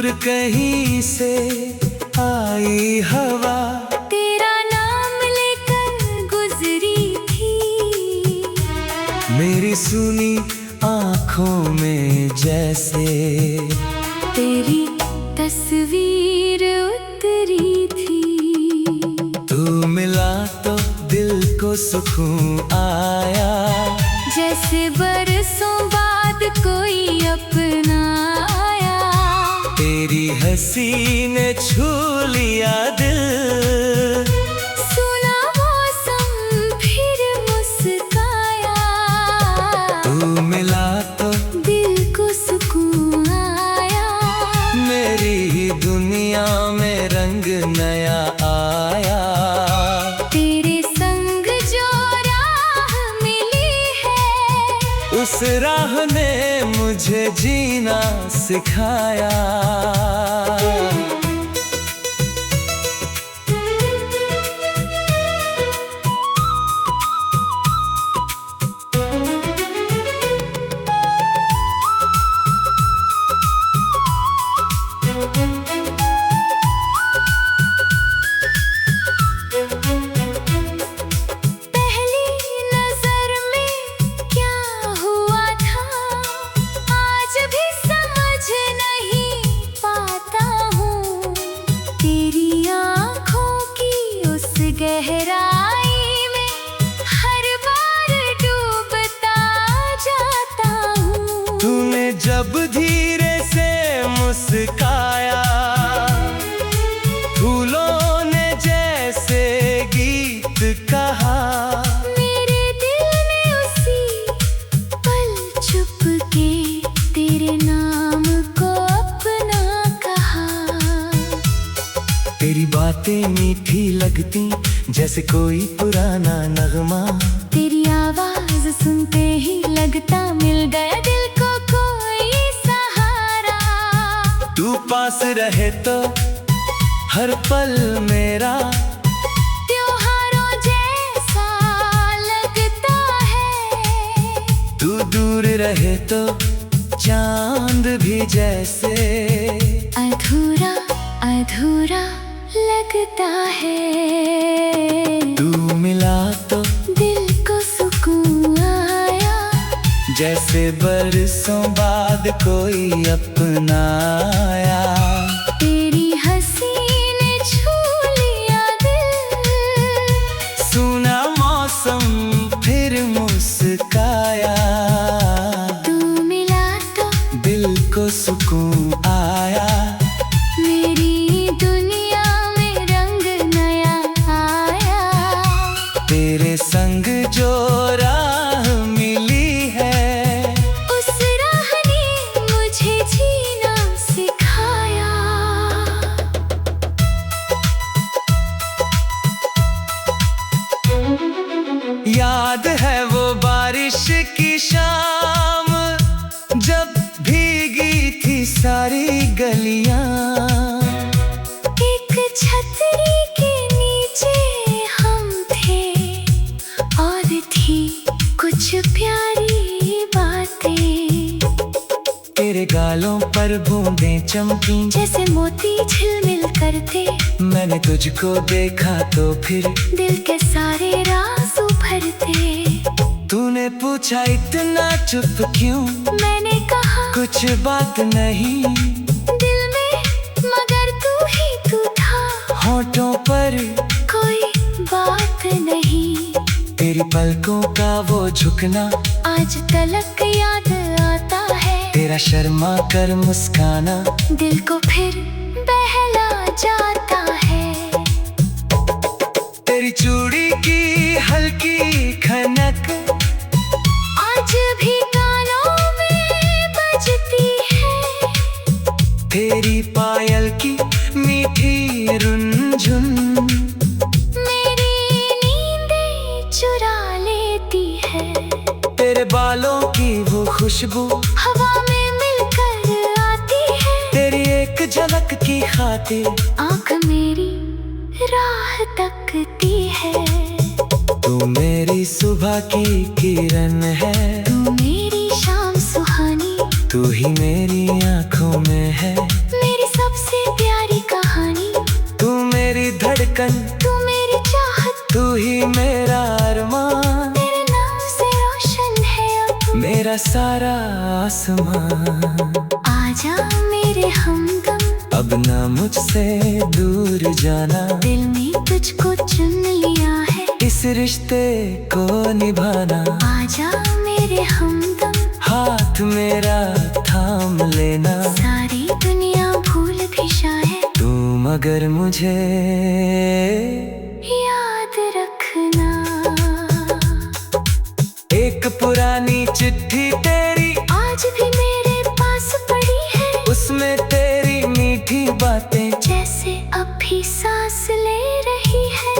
दूर कहीं से आई हवा तेरा नाम लेकर गुजरी थी, मेरी सुनी आँखों में जैसे तेरी तस्वीर उतरी थी। तू मिला तो दिल को सुकून आया, जैसे बरसों बाद कोई अपना आया। तेरी हंसी ने छू लिया दिल, सुना मौसम फिर मुस्काया। तू मिला तो दिल को सुकून आया, मेरी दुनिया में रंग नया आया। तेरे संग जो राह मिली है, उस राह ने मुझे जीना सिखाया। पहली नजर में क्या हुआ था, आज भी समझ नहीं पाता हूँ। तेरी आँखों की उस गहराई में हर बार डूबता जाता हूँ। तूने जब धीरे से मुस्काया, फूलों ने जैसे गीत कहा। मेरे दिल ने उसी पल चुप के तेरे नाम को अपना कहा। तेरी बातें मीठी लगती जैसे कोई पुराना नगमा, तेरी आवाज सुनते ही लगता मिल गया दिल को कोई सहारा। तू पास रहे तो हर पल मेरा त्योहारों जैसा लगता है, तू दूर रहे तो चांद भी जैसे अधूरा अधूरा लगता है। तू मिला तो दिल को सुकून आया, जैसे बरसों बाद कोई अपना आया। तेरी हंसी ने छू लिया दिल, सुना मौसम फिर मुस्काया। तू मिला तो दिल को सुकून आया, मेरी दुनिया में रंग नया आया। तेरे संग जो राह मिली है, उस राह ने मुझे जीना सिखाया। याद है वो बारिश की शाम, जब भीगी थी सारी गलियां। एक छतरी के नीचे हम थे और थी कुछ प्यारी बातें। तेरे गालों पर बूंदें चमकी जैसे मोती झिलमिल करते, मैंने तुझको देखा तो फिर दिल के सारे राज उभरते। तूने पूछा इतना चुप क्यों, मैंने कहा कुछ बात नहीं। दिल में मगर तू ही तू था, होठों पर कोई बात नहीं। तेरी पलकों का वो झुकना आज तलक याद आता है, तेरा शर्मा कर मुस्काना दिल को फिर बहला जाता है। तेरी चूड़ी की हल्की खनक आज भी कानों में बजती है, तेरी पायल की मीठी रुनझुन मेरी नींदें चुरा लेती है। तेरे बालों की वो खुशबू हवा में मिलकर आती है, तेरी एक झलक की खातिर आँख मेरी राह तकती है। तू मेरी सुबह की किरण है, तू मेरी शाम सुहानी, तू ही मेरी आँखों में है। मेरी सबसे प्यारी कहानी। तू मेरी धड़कन, तू मेरी चाहत, तू ही मेरा अरमान। तेरे नाम से रोशन है अब मेरा सारा आसमान। आजा मेरे हमदम, अब ना मुझसे दूर जाना। दिल ने तुझको चुन लिया है इस रिश्ते को निभाना। आजा मेरे हमदम, हाथ मेरा थाम लेना। सारी दुनिया भूल भी शायद तू मगर मुझे याद रखना। एक पुरानी चिट्ठी तेरी आज भी मेरे पास पड़ी है, उसमें तेरी मीठी बातें जैसे अभी सांस ले रही है।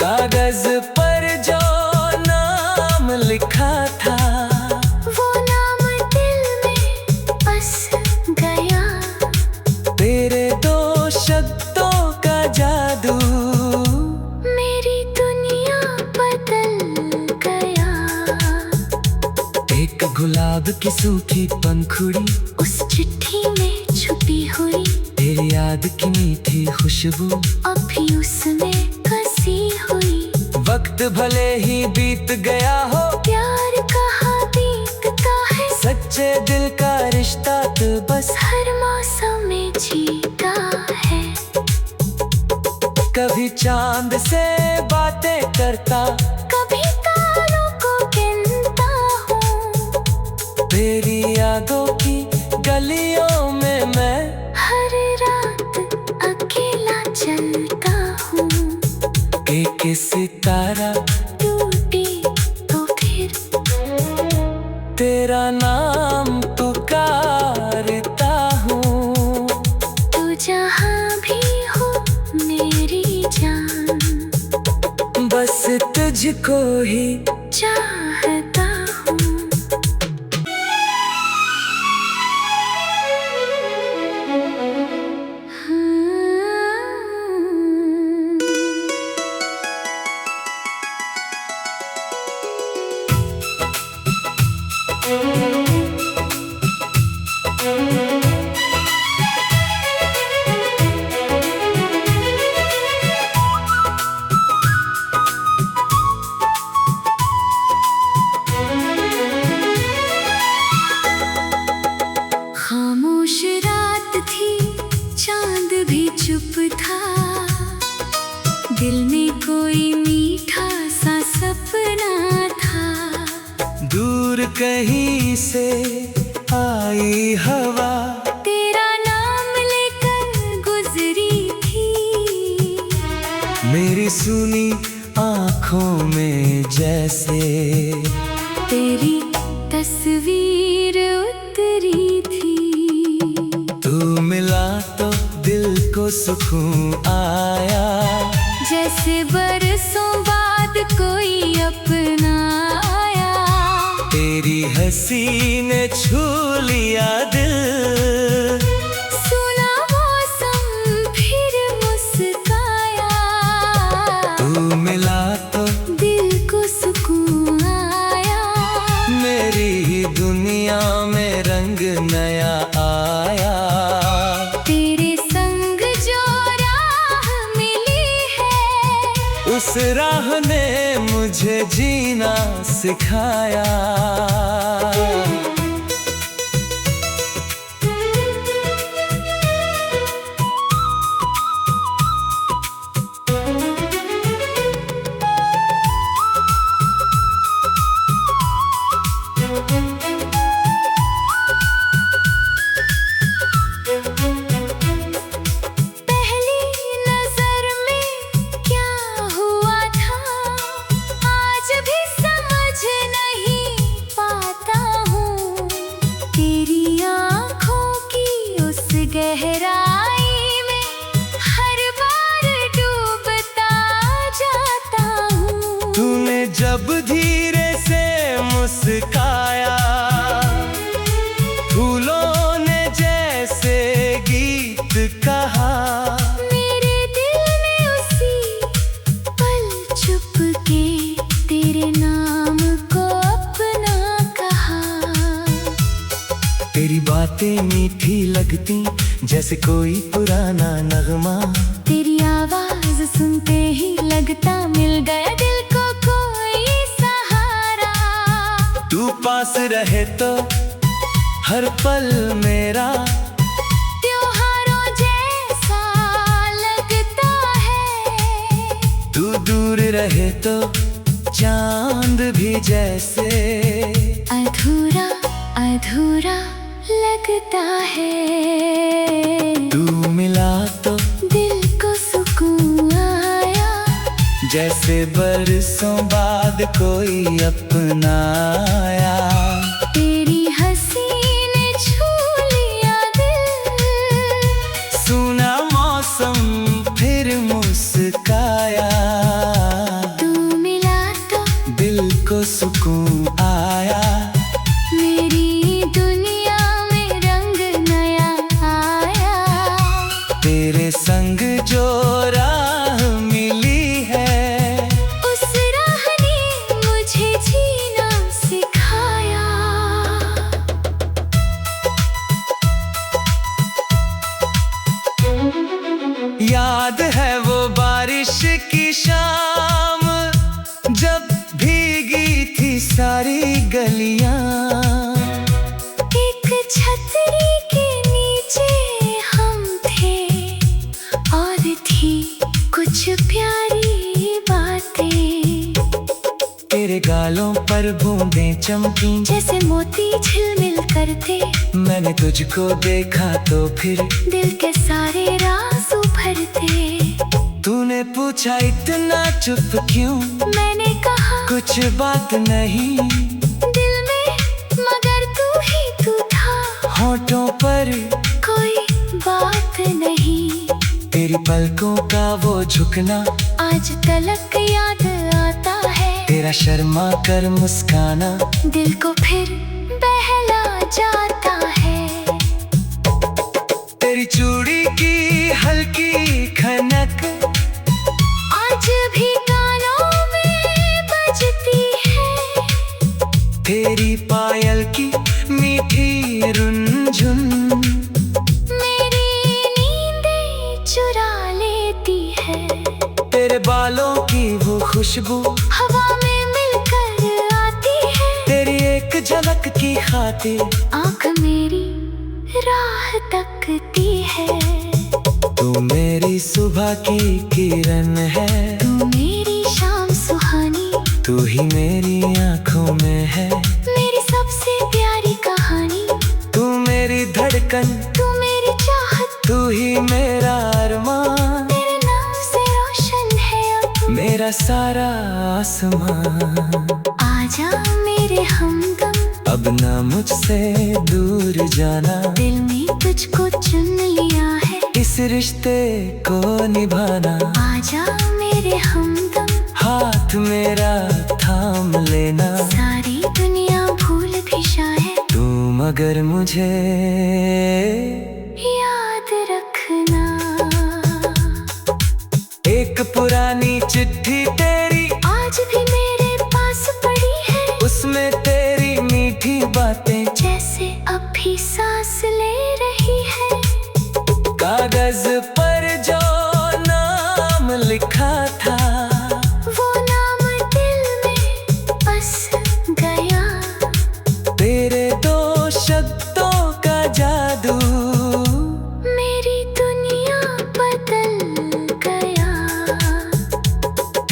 कागज पर जो नाम लिखा था, वो नाम दिल में बस गया। तेरे दो शब्दों का जादू मेरी दुनिया बदल गया। एक गुलाब की सूखी पंखुड़ी, उस चिट्ठी में छुपी हुई तेरी याद की मीठी खुशबू अभी उसमें कसी हुई। वक्त भले ही बीत गया हो, प्यार कहाँ बीतता है, सच्चे दिल का रिश्ता तो बस हर मौसम में जीता है। कभी चांद से बातें करता, कभी तारों को गिनता हूँ, तेरी यादों की गलियों में मैं हर रात अकेला चलता हूँ। एक सितारा टूटी तो फिर तेरा नाम पुकारता हूँ। तू जहाँ भी हो मेरी जान, बस तुझको ही चाहता हूँ। खामोश रात थी, चांद भी चुप था, दिल में कोई मीठा सा सपना था। दूर कहीं से आई हवा, तेरा नाम लेकर गुजरी थी, मेरी सुनी आँखों में जैसे तेरी तस्वीर उतरी थी। तू मिला तो दिल को सुकून आया, जैसे बरसों बाद कोई अपना आया। तेरी हंसी ने छू लिया दिल, सुना मौसम फिर मुस्काया। तू मिला तो दिल को सुकून आया, मेरी ही दुनिया में रंग नया आया। तेरे संग जो राह मिली है, उस राह ने मुझे जीना सिखाया। पहली नजर में क्या हुआ था, आज भी समझ नहीं पाता हूँ। तेरी आँखों की उस गहराई में हर बार डूबता जाता हूँ। तूने जब धीरे से मुस्काया, फूलों ने जैसे गीत कहा। मेरे दिल ने उसी पल चुप के तेरे नाम को अपना कहा। तेरी बातें मीठी लगती जैसे कोई पुराना नगमा। तेरी आवाज सुनते ही लगता मिल गया दिल को कोई सहारा। तू पास रहे तो हर पल मेरा त्योहारों जैसा लगता है। तू दूर रहे तो चांद भी जैसे अधूरा अधूरा लगता है। तू मिला तो दिल को सुकून आया। जैसे बरसों बाद कोई अपना आया। तेरी हंसी ने छू लिया दिल। सुना मौसम फिर मुस्काया। तू मिला तो दिल को सुकून आया। मेरी दुनिया में रंग नया आया। तेरे संग जो राह मिली है, उस राह ने मुझे जीना सिखाया। याद है वो बारिश की शाम, जब भीगी थी सारी गलियां। एक छतरी के नीचे हम थे और थी कुछ प्यारी बातें। तेरे गालों पर बूंदें चमकी जैसे मोती झिलमिल करते। मैंने तुझको देखा तो फिर दिल के सारे राज उभरते। तूने पूछा इतना चुप क्यों, मैंने कहा कुछ बात नहीं। दिल में मगर तू ही तू था। होठों पर कोई बात नहीं। तेरी पलकों का वो झुकना आज तलक याद आता है। तेरा शर्मा कर मुस्काना दिल को फिर बहला जाता है। तेरी चूड़ी की हल्की खनक आज भी कानों में बजती है। तेरी पायल की मीठी रुनझुन मेरी नींदें चुरा लेती है। तेरे बालों की वो खुशबू हवा में मिलकर आती है। तेरी एक झलक की खातिर आँख मेरी राह तकती है। तू मेरी सुबह की किरण है। तू मेरी शाम सुहानी। तू ही मेरी आंखों में है। मेरी सबसे प्यारी कहानी। तू मेरी धड़कन, तू मेरी चाहत। तू ही मेरा अरमान। तेरे नाम से रोशन है अब मेरा सारा आसमां। आजा मेरे हमदम, अब ना मुझसे दूर जाना। दिल ने तुझको चुन लिया है। इस रिश्ते को निभाना। आजा मेरे हमदम, हाथ मेरा थाम लेना। सारी दुनिया भूल भी शायद तू मगर मुझे याद रखना। एक पुरानी चिट्ठी तेरी आज भी मेरे पास पड़ी है। उसमें तेरी मीठी बातें जैसे अब भी सांस ले रही है। कागज पर जो नाम लिखा था, वो नाम दिल में बस गया। तेरे दो शब्दों का जादू मेरी दुनिया बदल गया।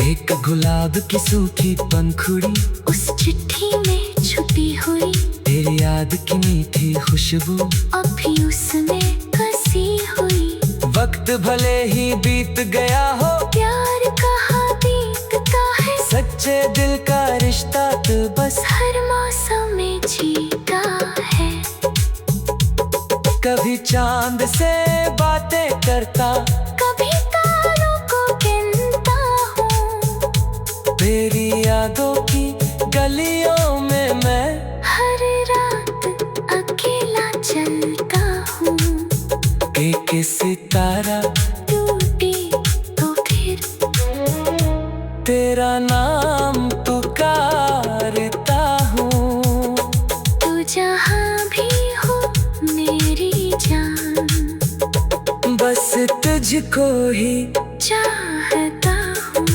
एक गुलाब की सूखी पंखुड़ी उस चिट्ठी में छुपी हुई। तेरी याद की मीठी खुशबू अब भी उसमें कसी हुई। वक्त भले ही बीत गया हो, प्यार कहाँ बीतता है। सच्चे दिल का रिश्ता तो बस हर मौसम में जीता है। कभी चांद से बातें करता, कभी तारों को गिनता हूँ। तेरी यादों की गलियों में मैं हर रात अकेला चलता हूँ। एक सितारा टूटी तो फिर तेरा नाम पुकारता हूँ। तू जहाँ भी हो मेरी जान। तुझको ही चाहता हूँ।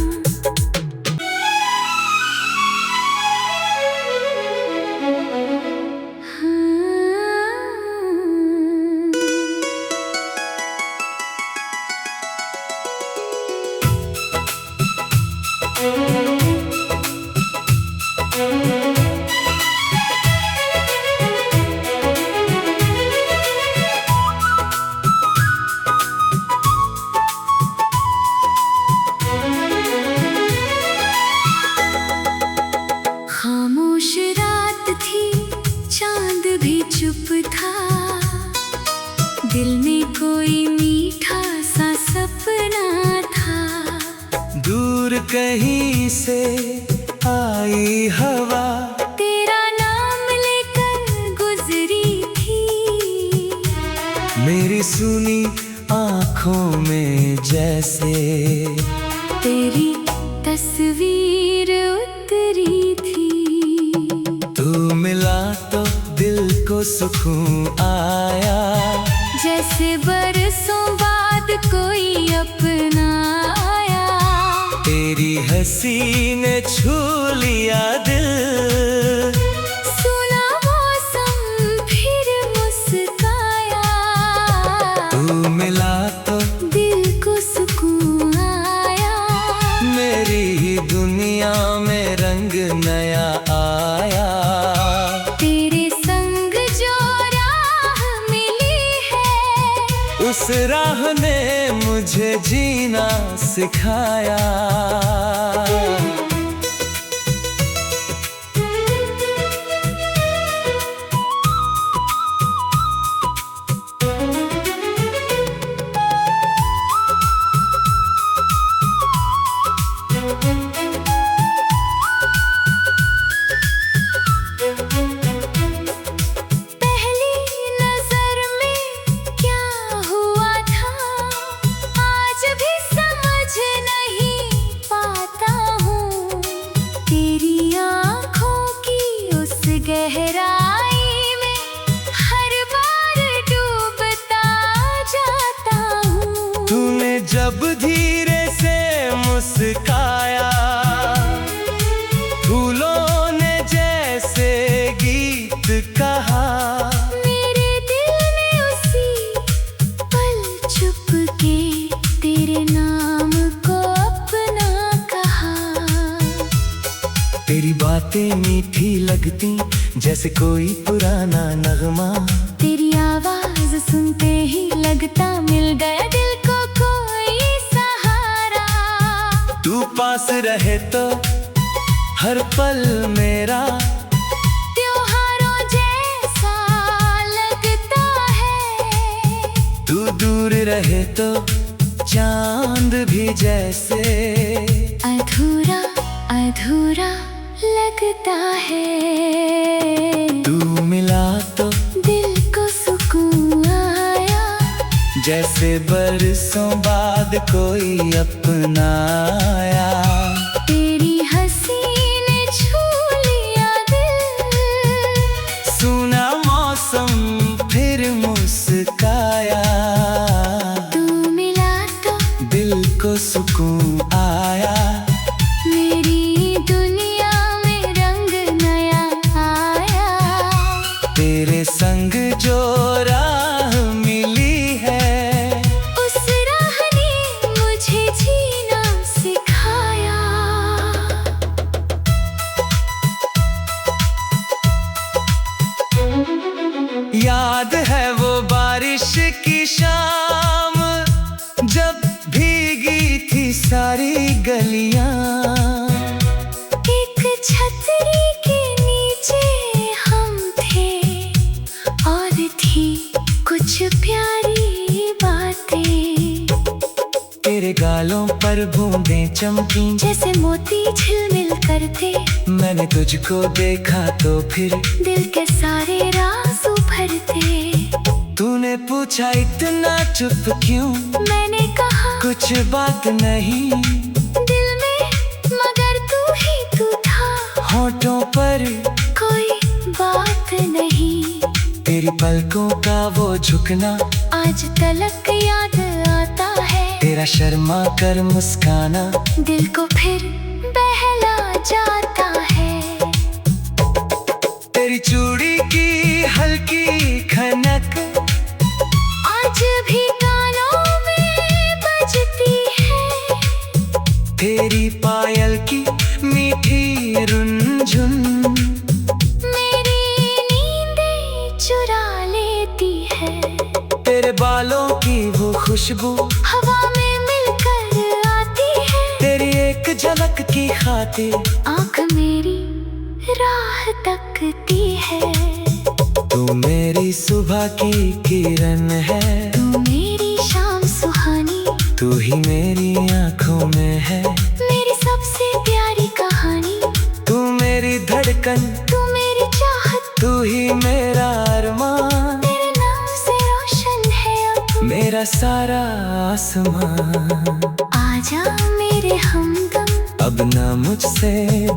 खामोश रात थी, चांद भी चुप था, दिल में कोई मीठा सा सपना था। दूर कहीं से आई हवा तेरा नाम लेकर गुजरी थी, मेरी सुनी आँखों में जैसे तेरी तस्वीर उतरी थी। तू मिला तो दिल को सुकून आया, जैसे बरसों बाद कोई अपना आया। तेरी हंसी ने छू लिया दिल, सुना मौसम फिर मुस्काया। तू मिला तो दिल को सुकून आया, मेरी ही दुनिया में रंग नया आया। तेरे संग जो राह मिली है, उस राह ने मुझे जीना सिखाया। पहली नजर में क्या हुआ था, आज भी समझ नहीं पाता हूँ। तेरी आँखों की उस गहराई में हर बार डूबता जाता हूँ। तूने जब धीरे से मुस्काया, फूलों ने जैसे गीत कहा, मेरे दिल ने उसी पल चुप के तेरे नाम को अपना कहा। तेरी बातें मीठी लगती जैसे कोई पुराना नगमा, तेरी आवाज सुनते ही लगता मिल गया दिल को कोई सहारा। तू पास रहे तो हर पल मेरा त्योहारों जैसा लगता है, तू दूर रहे तो चांद भी जैसे अधूरा अधूरा लगता है। तू मिला तो दिल को सुकून आया, जैसे बरसों बाद कोई अपना आया। तेरी हंसी ने छू लिया दिल, सुना मौसम फिर मुस्काया। तू मिला तो दिल को सुकून आया, मेरी दुनिया में रंग नया आया। तेरे संग जो राह मिली है, उस राह ने मुझे जीना सिखाया। याद है वो बारिश की शाम, जब भीगी थी सारी गलियां। एक छतरी के नीचे हम थे और थी कुछ प्यारी बातें। तेरे गालों पर बूंदें चमकी जैसे मोती झिलमिल करते, मैंने तुझको देखा तो फिर दिल के सारे राज उभरते। तूने पूछा इतना चुप क्यों, मैंने कहा कुछ बात नहीं, दिल में मगर तू ही तू था। होठों पर कोई बात नहीं, तेरी पलकों का वो झुकना आज तलक याद आता है। तेरा शर्मा कर मुस्काना दिल को फिर बहला जाता है। तेरी चूड़ी की हल्की खनक आज भी कानों में बजती है। तेरी पायल की मीठी रुनझुन मेरी नींदें चुरा लेती है। तेरे बालों की वो खुशबू हवा में मिलकर आती है। तेरी एक झलक की खातिर आँख मेरी राह तकती है। तू मेरी सुबह की किरण है, तू मेरी शाम सुहानी, तू ही मेरी आंखों में है। मेरी सबसे प्यारी कहानी, तू मेरी धड़कन, तू मेरी चाहत, तू ही मेरा अरमान। तेरे नाम से रोशन है अब मेरा सारा आसमान। आजा मेरे हमदम, अब ना मुझसे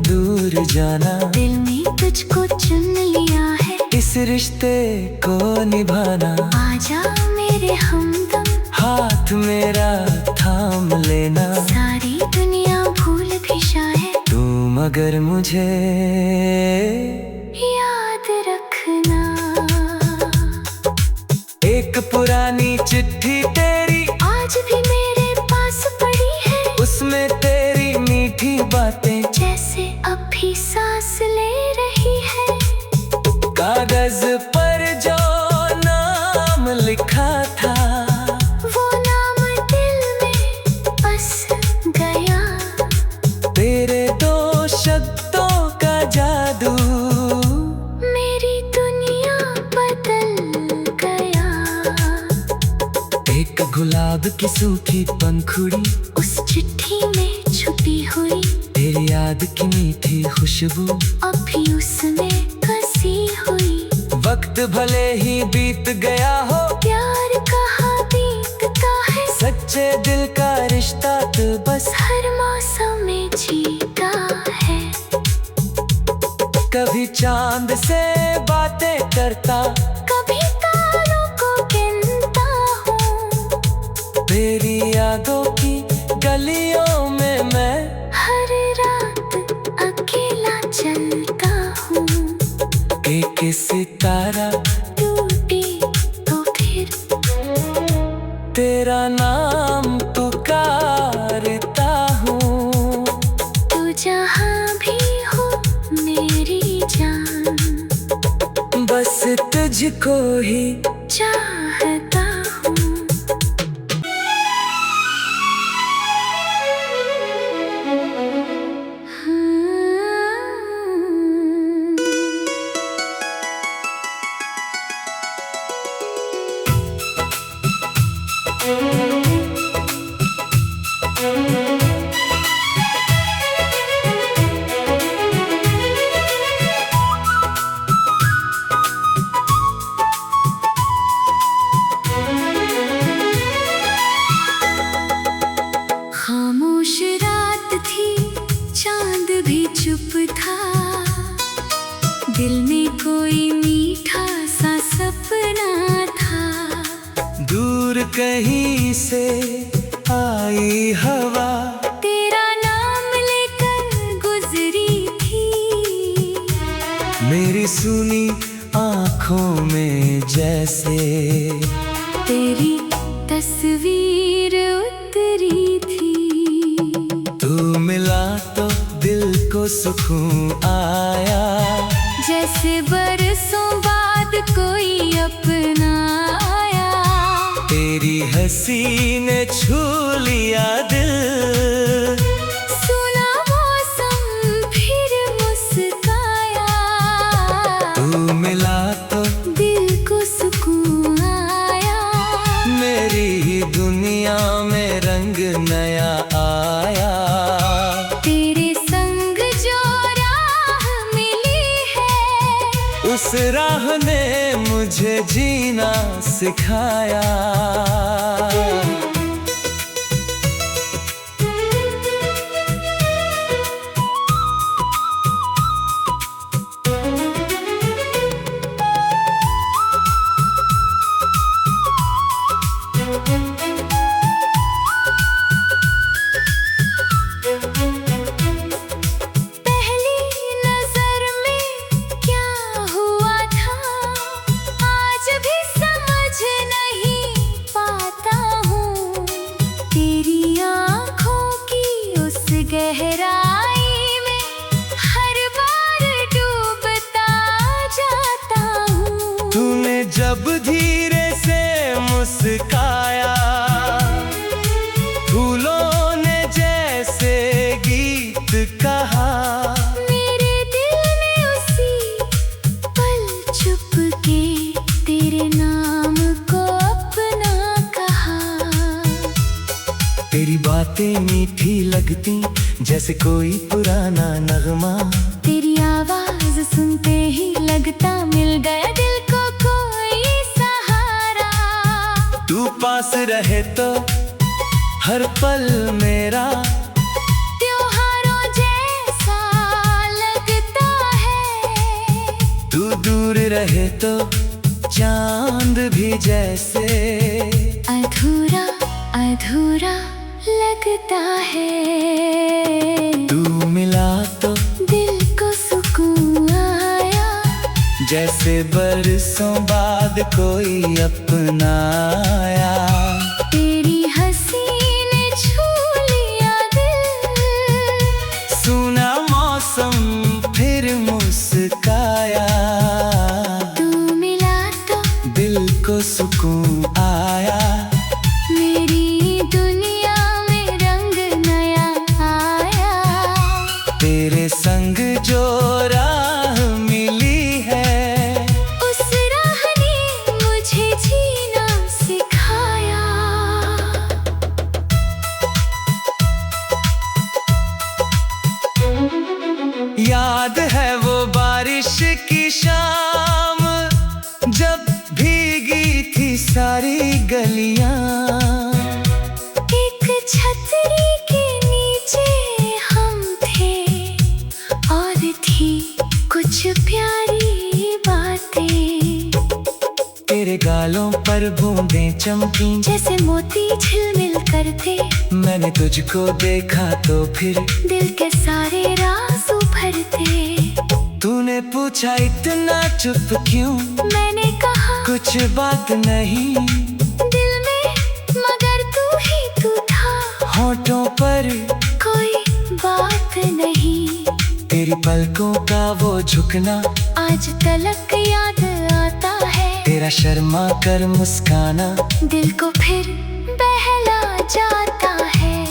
दूर जाना, दिल ने तुझको चुन लिया है इस रिश्ते को निभाना। आजा मेरे हमदम, हाथ मेरा थाम लेना, सारी दुनिया भूल भी शायद तू मगर मुझे याद रखना। एक पुरानी चिट्ठी तेरी आज भी मेरे पास पड़ी है, उसमें तेरी मीठी बातें जैसे अब भी सांस ले रही है। कागज पर जो नाम लिखा था वो नाम दिल में बस गया। तेरे दो शब्दों का जादू मेरी दुनिया बदल गया। एक गुलाब की सूखी पंखुड़ी उस चिट्ठी में छुपी हुई, तेरी याद की मीठी खुशबू अब भी उसमें कसी हुई। वक्त भले ही बीत गया हो, प्यार कहाँ बीतता है, सच्चे दिल का रिश्ता तो बस हर मौसम में जीता है। कभी चांद से बातें करता, कभी तारों को गिनता हूँ, तेरी यादों की गलियों में मैं हर रात अकेला चलता हूँ। एक सितारा टूटी तो फिर तेरा नाम पुकारता हूँ। तू जहाँ भी हो मेरी जान, बस तुझको ही चाहता हूँ। खामोश रात थी, चांद भी चुप था, दिल में कोई मीठा सा सपना था। दूर कहीं से आई हवा तेरा नाम लेकर गुजरी थी, मेरी सुनी आँखों में जैसे तेरी तस्वीर उतरी थी। तू मिला तो दिल को सुकून आया, जैसे बरसों बाद कोई अपना आया। तेरी हंसी ने छू लिया दिल, सुना मौसम फिर मुस्काया। तू मिला तो दिल को सुकून आया, मेरी ही दुनिया में रंग नया आया। तेरे संग जो राह मिली है, उस राह ने मुझे जीना सिखाया। गहराई में हर बार डूबता जाता हूँ। तूने जब धीरे से मुस्काया, फूलों ने जैसे गीत कहा, मेरे दिल ने उसी पल चुपके तेरे नाम को अपना कहा। तेरी बातें मीठी लगती जैसे कोई पुराना नगमा, तेरी आवाज सुनते ही लगता मिल गया दिल को कोई सहारा। तू पास रहे तो हर पल मेरा त्योहारों जैसा लगता है, तू दूर रहे तो चांद भी जैसे अधूरा अधूरा लगता है। तू मिला तो दिल को सुकून आया, जैसे बरसों बाद कोई अपना आया। तेरी हंसी ने छू लिया दिल, सुना मौसम फिर मुस्काया, तू मिला तो दिल को सुकून आया। मेरी दुनिया में रंग नया आया। तेरे संग जो राह मिली है, उस राह ने मुझे जीना सिखाया। याद है वो बारिश की शाम, जब भीगी थी सारी गलियां। एक छतरी के नीचे हम थे और थी कुछ प्यारी बातें। तेरे गालों पर बूंदें चमकी जैसे मोती झिलमिल करते, मैंने तुझको देखा तो फिर दिल के सारे राज उभरते। तूने पूछा इतना चुप क्यों, मैंने कहा कुछ बात नहीं, दिल में मगर तू ही तू था, होठों पर कोई बात नहीं। तेरी पलकों का वो झुकना आज तलक याद आता है, तेरा शर्मा कर मुस्काना दिल को फिर बहला जाता है।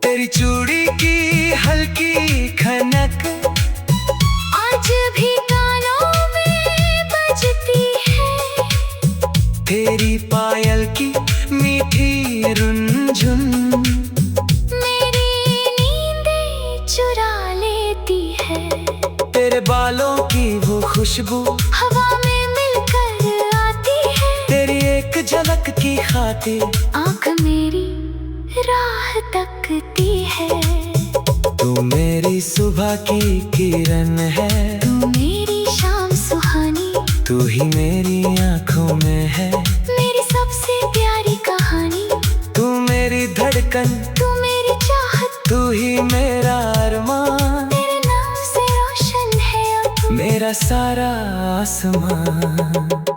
तेरी चूड़ी की हल्की खनक आज भी कानों में बजती है, तेरी पायल की मीठी रुनझुन मेरी नींदें चुरा लेती है। तेरे बालों की वो खुशबू हवा में मिलकर आती है, तेरी एक झलक की खातिर आँख मेरी राह तकती है। तू मेरी सुबह की किरण है, तू मेरी शाम सुहानी, तू ही मेरी आंखों में है। मेरी सबसे प्यारी कहानी, तू मेरी धड़कन, तू मेरी चाहत, तू ही मेरा अरमान। तेरे नाम से रोशन है अब मेरा सारा आसमां।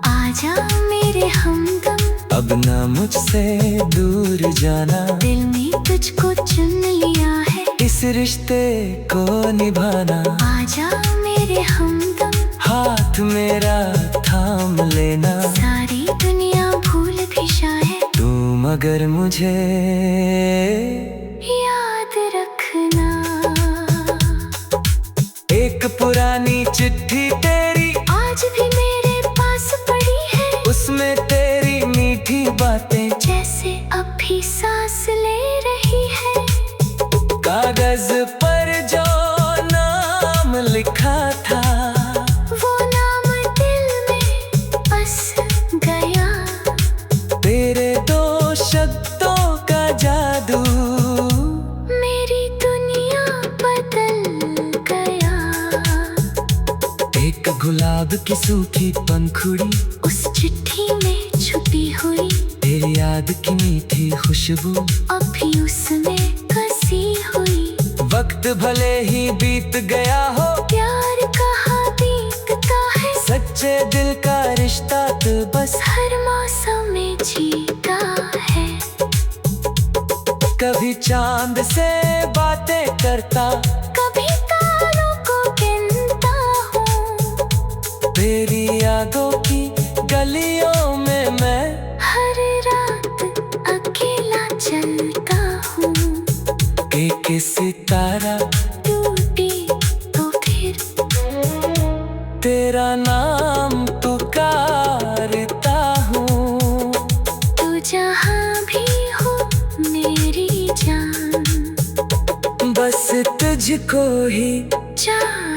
आजा मेरे हमदम, अब ना मुझसे दूर जाना, दिल ने तुझको चुन लिया है, इस रिश्ते को निभाना। आजा मेरे हमदम, हाथ मेरा थाम लेना, सारी दुनिया भूल भी शायद तू मगर मुझे याद रखना। एक पुरानी चिट्ठी तेरी आज भी मेरे पास पड़ी है, उसमें तेरी मीठी बातें जैसे अब भी सांस ले रही है। कागज पर जो नाम लिखा था, वो नाम दिल में बस गया, तेरे दो शब्दों का जादू मेरी दुनिया बदल गया। एक गुलाब की सूखी पंखुड़ी उस चिट्ठी में छुपी हुई, तेरी याद की मीठी खुशबू अब भी उसमें कसी हुई। वक्त भले ही बीत गया हो, प्यार कहाँ बीतता है, सच्चे दिल का रिश्ता तो बस हर मौसम में जीता है। कभी चांद से बातें करता, कभी तारों को गिनता हूँ। तेरी यादों की गलियों में मैं हर रात अकेला चलता हूँ। एक सितारा टूटी तो फिर तेरा नाम पुकारता हूँ। तू जहाँ भी हो मेरी जान, बस तुझको ही चाह